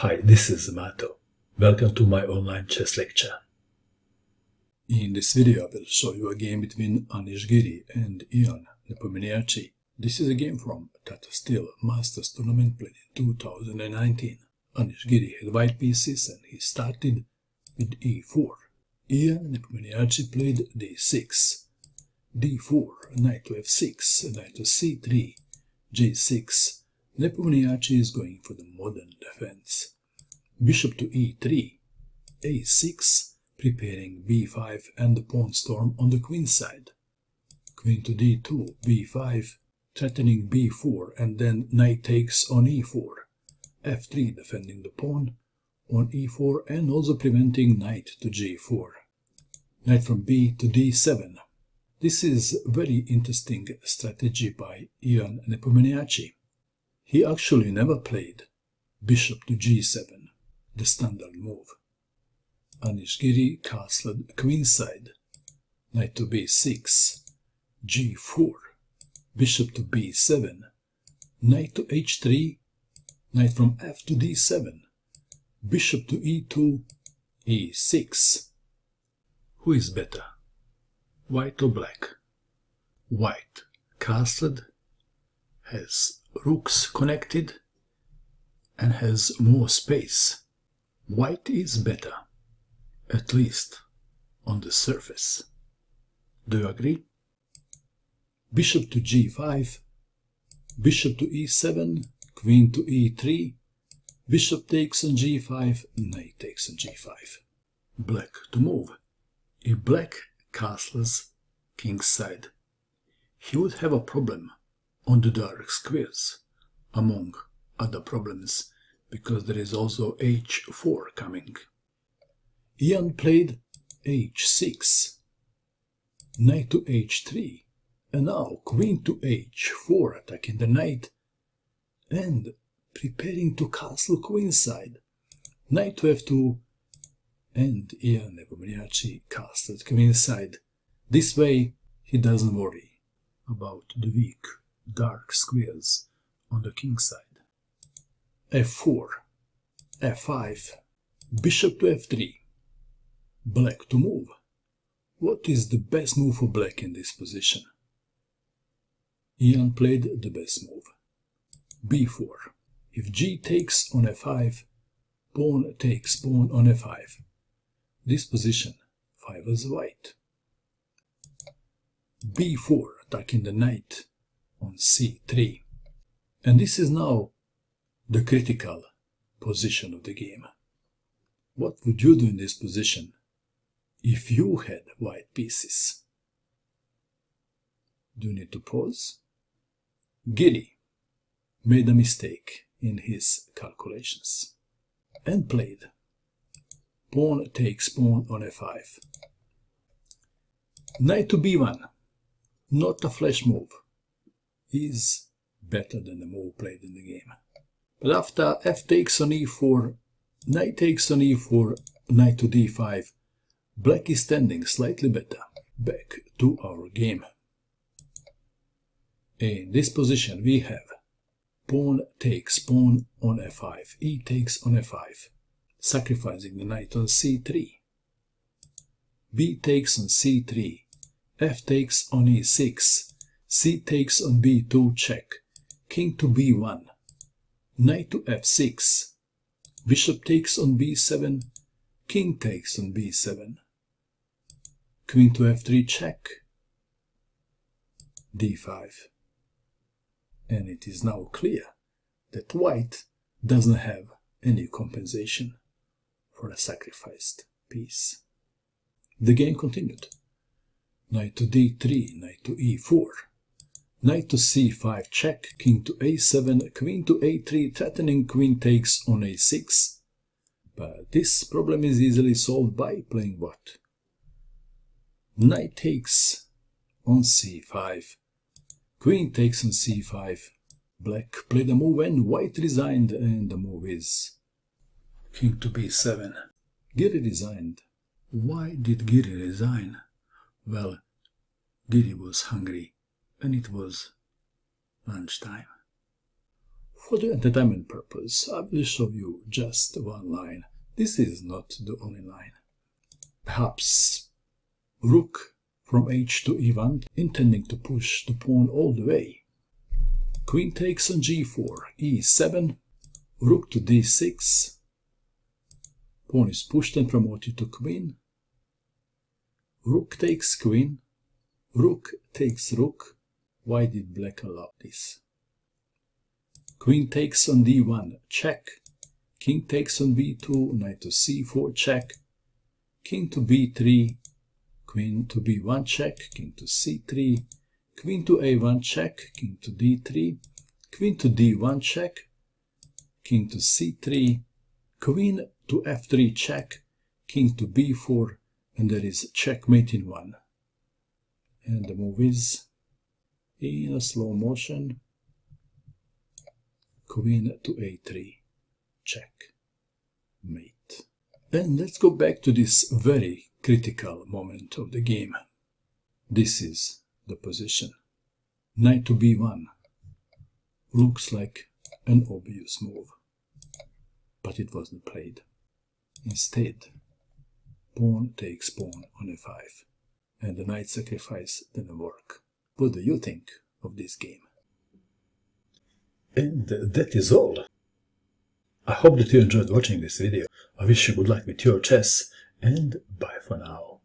Hi, this is Mato. Welcome to my online chess lecture. In this video I will show you a game between Anish Giri and Nepomniachtchi. This is a game from Tata Masters tournament played in 2019. Anish Giri had white pieces and he started with e4. Nepomniachtchi played d6, d4, knight to f6, knight to c3, j6. Nepomniachtchi is going for the modern defense. Bishop to e3, a6, preparing b5 and the pawn storm on the queen side. Queen to d2, b5, threatening b4, and then knight takes on e4. f3, defending the pawn on e4 and also preventing knight to g4. Knight from b to d7. This is a very interesting strategy by Nepomniachtchi. He actually never played bishop to g7, the standard move. Anish Giri castled queenside, knight to b6, g4, bishop to b7, knight to h3, knight from f to d7, bishop to e2, e6. Who is better, white or black? White castled, has rooks connected and has more space. White is better, at least on the surface. Do you agree? Bishop to g5, bishop to e7, queen to e3, bishop takes on g5, knight takes on g5. Black to move. If black castles king's side, he would have a problem on the dark squares, among other problems, because there is also h4 coming. Played h6, knight to h3, and now queen to h4, attacking the knight and preparing to castle queenside. Knight to f2, and Nepomniachtchi castled queenside. This way he doesn't worry about the weak dark squares on the king side. f4, f5, bishop to f3, black to move. What is the best move for black in this position? Played the best move, b4. If g takes on f5, pawn takes pawn on f5. This position favors white. b4, attacking the knight on c3. And this is now the critical position of the game. What would you do in this position if you had white pieces? Do you need to pause? Giri made a mistake in his calculations and played pawn takes pawn on f5. Knight to b1, not a flash move, is better than the move played in the game. But after f takes on e4, knight takes on e4, knight to d5, black is standing slightly better. Back to our game. In this position we have pawn takes pawn on f5, e takes on f5, sacrificing the knight on c3. b takes on c3, f takes on e6, c takes on b2, check, king to b1, knight to f6, bishop takes on b7, king takes on b7, queen to f3, check, d5. And it is now clear that white doesn't have any compensation for a sacrificed piece. The game continued. Knight to d3, knight to e4, knight to c5, check, king to a7, queen to a3, threatening queen takes on a6. But this problem is easily solved by playing what? Knight takes on c5, queen takes on c5. Black played a move and white resigned, and the move is king to b7. Giri resigned. Why did Giri resign? Well, Giri was hungry and it was lunchtime. For the entertainment purpose, I will show you just one line. This is not the only line. Perhaps rook from h to e1, intending to push the pawn all the way. Queen takes on g4, e7, rook to d6. Pawn is pushed and promoted to queen. Rook takes queen. Rook takes rook. Why did black allow this? Queen takes on d1, check. King takes on b2, knight to c4, check. King to b3, queen to b1, check. King to c3, queen to a1, check. King to d3, queen to d1, check. King to c3, queen to f3, check. King to b4, and there is checkmate in one. And the move is in a slow motion. Queen to a3, check, mate. And let's go back to this very critical moment of the game. This is the position. Knight to b1 looks like an obvious move, but it wasn't played. Instead, pawn takes pawn on f5, and the knight sacrifice didn't work. What do you think of this game? And that is all. I hope that you enjoyed watching this video. I wish you good luck with your chess, and bye for now.